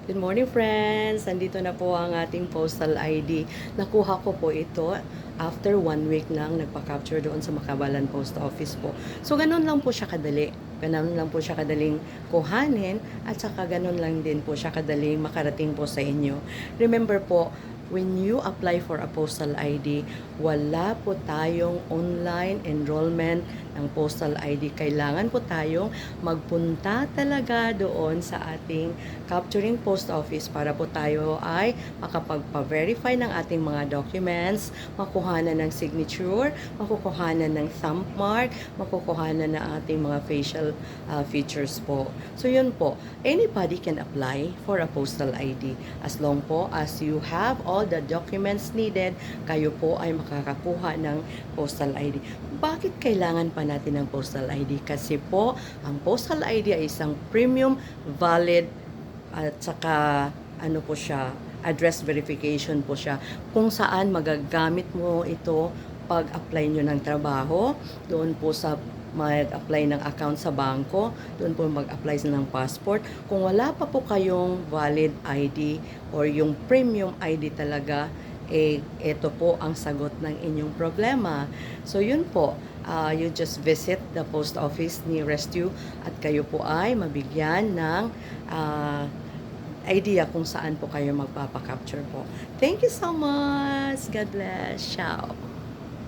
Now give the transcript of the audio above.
Good morning, friends! Nandito na po ang ating postal ID. Nakuha ko po ito after 1 week nang nagpa-capture doon sa Makabalan Post Office po. So, ganun lang po siya kadali. Ganun lang po siya kadaling kuhanin at saka ganun lang din po siya kadaling makarating po sa inyo. Remember po, when you apply for a postal ID, wala po tayong online enrollment ng postal ID. Kailangan po tayong magpunta talaga doon sa ating capturing post office para po tayo ay makapagpa-verify ng ating mga documents, makuhanan ng signature, makukuhanan ng thumb mark, makukuhanan ng ating mga facial features po. So yun po, anybody can apply for a postal ID as long po as you have all the documents needed, kayo po ay makakakuha ng postal ID. Bakit kailangan pa natin ng postal ID? Kasi po, ang postal ID ay isang premium, valid, at saka ano po siya, address verification po siya, kung saan magagamit mo ito pag-apply nyo ng trabaho, doon po sa mag-apply ng account sa bangko, doon po mag-apply ng passport. Kung wala pa po kayong valid ID or yung premium ID talaga, ito po ang sagot ng inyong problema. So yun po, you just visit the post office nearest you at kayo po ay mabigyan ng idea kung saan po kayo magpapacapture po. Thank you so much! God bless! Ciao!